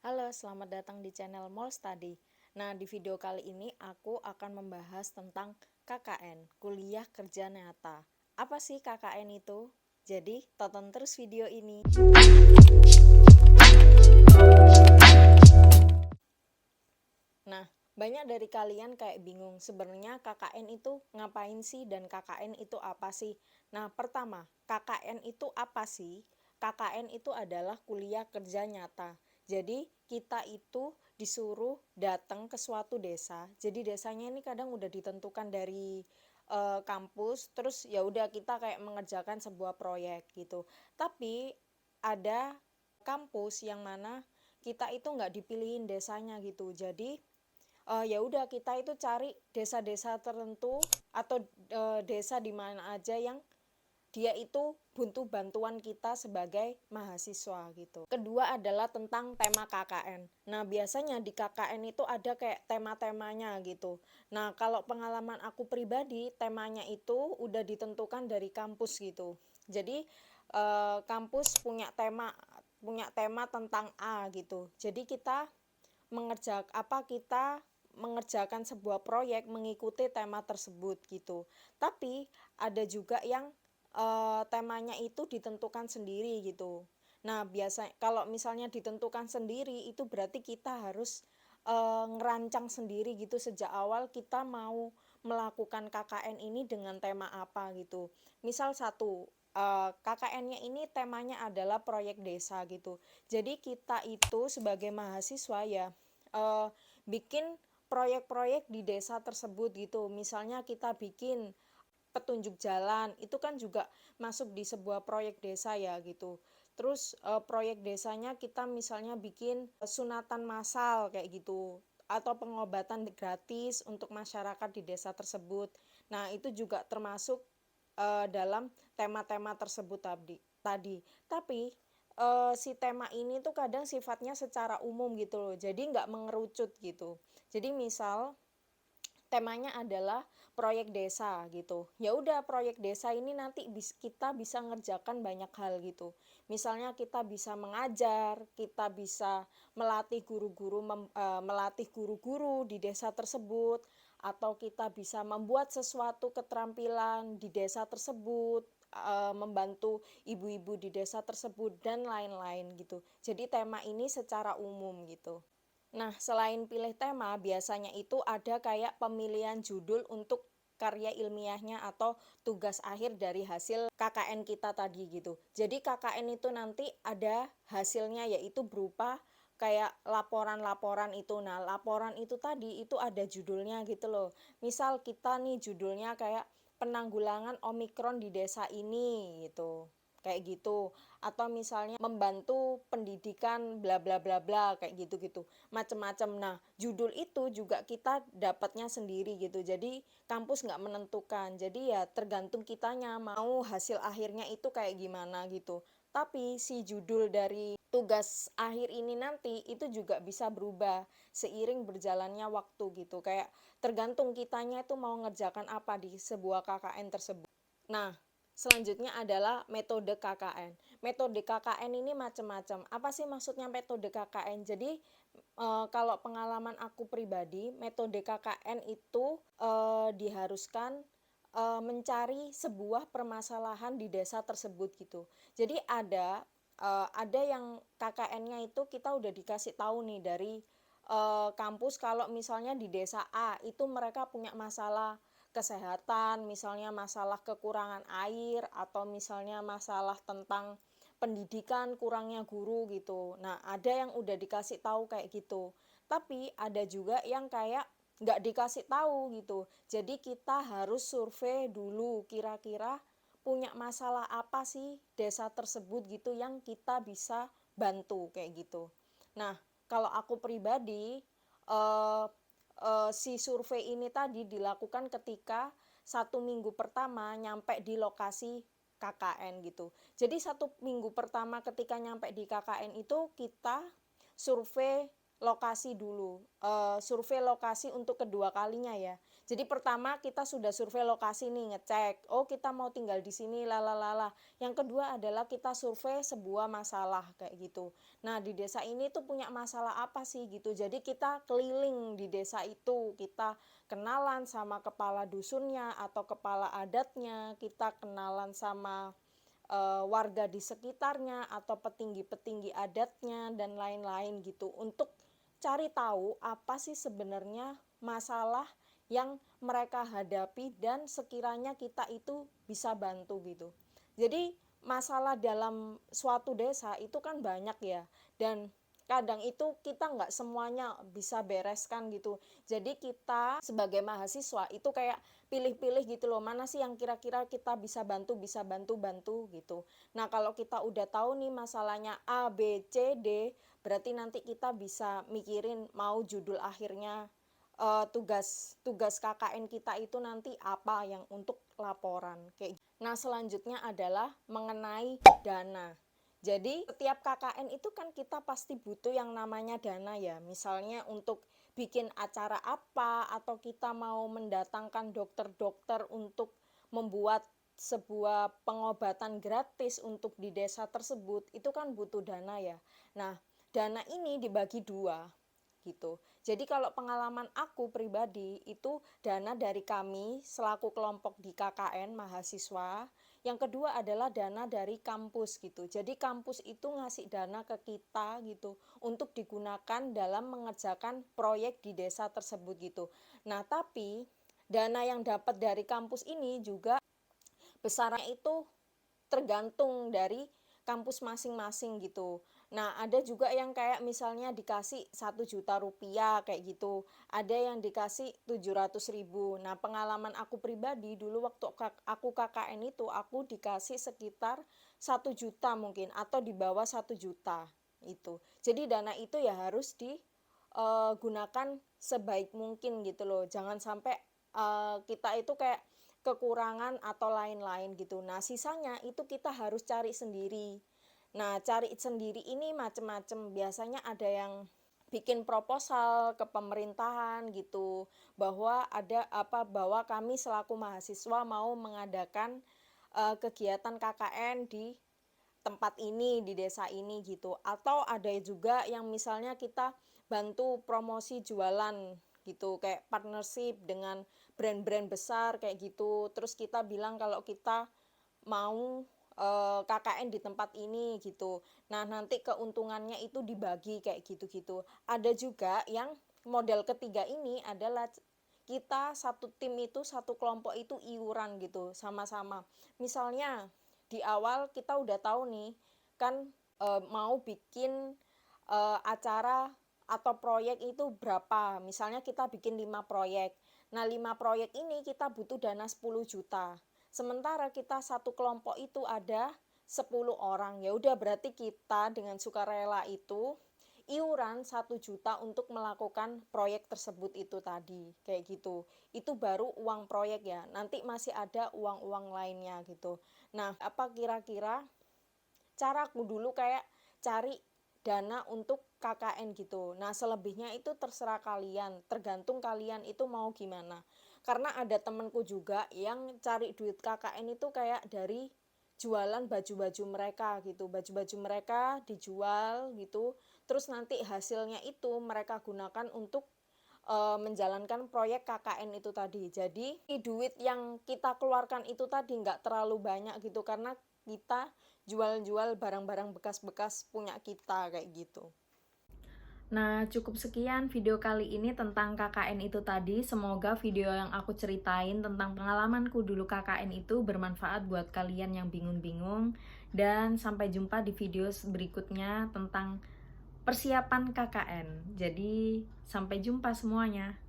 Halo, selamat datang di channel Mall Study. Nah, di video kali ini aku akan membahas tentang KKN, Kuliah Kerja Nyata. Apa sih KKN itu? Jadi, tonton terus video ini. Nah, banyak dari kalian kayak bingung, sebenarnya KKN itu ngapain sih dan KKN itu apa sih? Nah, pertama, KKN itu apa sih? KKN itu adalah kuliah kerja nyata. Jadi, kita itu disuruh datang ke suatu desa. Jadi, desanya ini kadang udah ditentukan dari kampus, terus ya udah kita kayak mengerjakan sebuah proyek gitu. Tapi ada kampus yang mana kita itu nggak dipilihin desanya gitu. Jadi ya udah kita itu cari desa-desa tertentu atau desa di mana aja yang dia itu butuh bantuan kita sebagai mahasiswa gitu. Kedua adalah tentang tema KKN. Nah, biasanya di KKN itu ada kayak tema-temanya gitu. Nah, kalau pengalaman aku pribadi, temanya itu udah ditentukan dari kampus gitu. Jadi kampus punya tema tentang A gitu. Jadi kita mengerjakan sebuah proyek mengikuti tema tersebut gitu. Tapi ada juga yang temanya itu ditentukan sendiri gitu. Nah, biasa kalau misalnya ditentukan sendiri itu berarti kita harus ngerancang sendiri gitu sejak awal kita mau melakukan KKN ini dengan tema apa gitu. Misal satu, KKN-nya ini temanya adalah proyek desa gitu. Jadi kita itu sebagai mahasiswa ya eh, bikin proyek-proyek di desa tersebut gitu. Misalnya kita bikin petunjuk jalan, itu kan juga masuk di sebuah proyek desa ya gitu. Terus proyek desanya kita misalnya bikin sunatan massal kayak gitu atau pengobatan gratis untuk masyarakat di desa tersebut. Nah, itu juga termasuk dalam tema-tema tersebut tadi. Tapi si tema ini tuh kadang sifatnya secara umum gitu loh. Jadi nggak mengerucut gitu. Jadi misal temanya adalah proyek desa gitu. Ya udah proyek desa ini nanti kita bisa ngerjakan banyak hal gitu. Misalnya kita bisa mengajar, kita bisa melatih guru-guru di desa tersebut atau kita bisa membuat sesuatu keterampilan di desa tersebut, membantu ibu-ibu di desa tersebut dan lain-lain gitu. Jadi tema ini secara umum gitu. Nah, selain pilih tema, biasanya itu ada kayak pemilihan judul untuk karya ilmiahnya atau tugas akhir dari hasil KKN kita tadi gitu. Jadi KKN itu nanti ada hasilnya yaitu berupa kayak laporan-laporan itu. Nah, laporan itu tadi itu ada judulnya gitu loh. Misal kita nih judulnya kayak penanggulangan Omikron di desa ini gitu. Kayak gitu. Atau misalnya membantu pendidikan bla bla bla bla kayak gitu-gitu macem-macem. Nah, judul itu juga kita dapatnya sendiri gitu. Jadi kampus nggak menentukan. Jadi ya tergantung kitanya mau hasil akhirnya itu kayak gimana gitu. Tapi si judul dari tugas akhir ini nanti itu juga bisa berubah seiring berjalannya waktu gitu. Kayak tergantung kitanya itu mau ngerjakan apa di sebuah KKN tersebut. Nah, selanjutnya adalah metode KKN. Metode KKN ini macam-macam. Apa sih maksudnya metode KKN? Jadi kalau pengalaman aku pribadi, metode KKN itu diharuskan mencari sebuah permasalahan di desa tersebut gitu. Jadi ada yang KKN-nya itu kita udah dikasih tahu nih dari kampus kalau misalnya di desa A itu mereka punya masalah kesehatan, misalnya masalah kekurangan air atau misalnya masalah tentang pendidikan kurangnya guru gitu. Nah, ada yang udah dikasih tahu kayak gitu. Tapi ada juga yang kayak nggak dikasih tahu gitu. Jadi kita harus survei dulu kira-kira punya masalah apa sih desa tersebut gitu yang kita bisa bantu kayak gitu. Nah, kalau aku pribadi eh, si survei ini tadi dilakukan ketika 1 minggu pertama nyampe di lokasi KKN gitu. Jadi 1 minggu pertama ketika nyampe di KKN itu kita survei lokasi dulu, survei lokasi untuk kedua kalinya ya. Jadi pertama kita sudah survei lokasi nih, ngecek, oh kita mau tinggal di sini, lalalala. Yang kedua adalah kita survei sebuah masalah kayak gitu. Nah di desa ini tuh punya masalah apa sih gitu. Jadi kita keliling di desa itu, kita kenalan sama kepala dusunnya atau kepala adatnya, kita kenalan sama warga di sekitarnya atau petinggi-petinggi adatnya dan lain-lain gitu untuk cari tahu apa sih sebenarnya masalah yang mereka hadapi dan sekiranya kita itu bisa bantu gitu. Jadi masalah dalam suatu desa itu kan banyak ya, dan kadang itu kita nggak semuanya bisa bereskan gitu. Jadi kita sebagai mahasiswa itu kayak pilih-pilih gitu loh, mana sih yang kira-kira kita bisa bantu gitu. Nah kalau kita udah tahu nih masalahnya A, B, C, D, berarti nanti kita bisa mikirin mau judul akhirnya tugas KKN kita itu nanti apa yang untuk laporan kayak. Nah selanjutnya adalah mengenai dana. Jadi setiap KKN itu kan kita pasti butuh yang namanya dana ya. Misalnya untuk bikin acara apa atau kita mau mendatangkan dokter-dokter untuk membuat sebuah pengobatan gratis untuk di desa tersebut, itu kan butuh dana ya. Nah, dana ini dibagi dua gitu. Jadi kalau pengalaman aku pribadi itu dana dari kami selaku kelompok di KKN mahasiswa. Yang kedua adalah dana dari kampus gitu. Jadi kampus itu ngasih dana ke kita gitu untuk digunakan dalam mengerjakan proyek di desa tersebut gitu. Nah, tapi dana yang dapat dari kampus ini juga besarnya itu tergantung dari kampus masing-masing gitu. Nah ada juga yang kayak misalnya dikasih 1 juta rupiah kayak gitu, ada yang dikasih 700.000. Nah pengalaman aku pribadi dulu waktu aku KKN itu aku dikasih sekitar 1 juta mungkin atau di bawah 1 juta itu. Jadi dana itu ya harus digunakan sebaik mungkin gitu loh, jangan sampai kita itu kayak kekurangan atau lain-lain gitu. Nah sisanya itu kita harus cari sendiri. Nah, cari sendiri ini macam-macam. Biasanya ada yang bikin proposal ke pemerintahan gitu, bahwa kami selaku mahasiswa mau mengadakan kegiatan KKN di tempat ini, di desa ini gitu. Atau ada juga yang misalnya kita bantu promosi jualan gitu, kayak partnership dengan brand-brand besar kayak gitu. Terus kita bilang kalau kita mau KKN di tempat ini gitu. Nah nanti keuntungannya itu dibagi kayak gitu-gitu. Ada juga yang model ketiga ini adalah kita satu tim itu, satu kelompok itu iuran gitu sama-sama. Misalnya di awal kita udah tahu nih kan mau bikin acara atau proyek itu berapa. Misalnya kita bikin 5 proyek. Nah 5 proyek ini kita butuh dana 10 juta. Sementara kita satu kelompok itu ada 10 orang. Ya udah berarti kita dengan sukarela itu iuran 1 juta untuk melakukan proyek tersebut itu tadi. Kayak gitu. Itu baru uang proyek ya. Nanti masih ada uang-uang lainnya gitu. Nah, apa kira-kira caraku dulu kayak cari dana untuk KKN gitu. Nah, selebihnya itu terserah kalian, tergantung kalian itu mau gimana. Karena ada temenku juga yang cari duit KKN itu kayak dari jualan baju-baju mereka gitu. Baju-baju mereka dijual gitu. Terus nanti hasilnya itu mereka gunakan untuk menjalankan proyek KKN itu tadi. Jadi duit yang kita keluarkan itu tadi nggak terlalu banyak gitu, karena kita jual-jual barang-barang bekas-bekas punya kita kayak gitu. Nah, cukup sekian video kali ini tentang KKN itu tadi. Semoga video yang aku ceritain tentang pengalamanku dulu KKN itu bermanfaat buat kalian yang bingung-bingung. Dan sampai jumpa di video berikutnya tentang persiapan KKN. Jadi, sampai jumpa semuanya.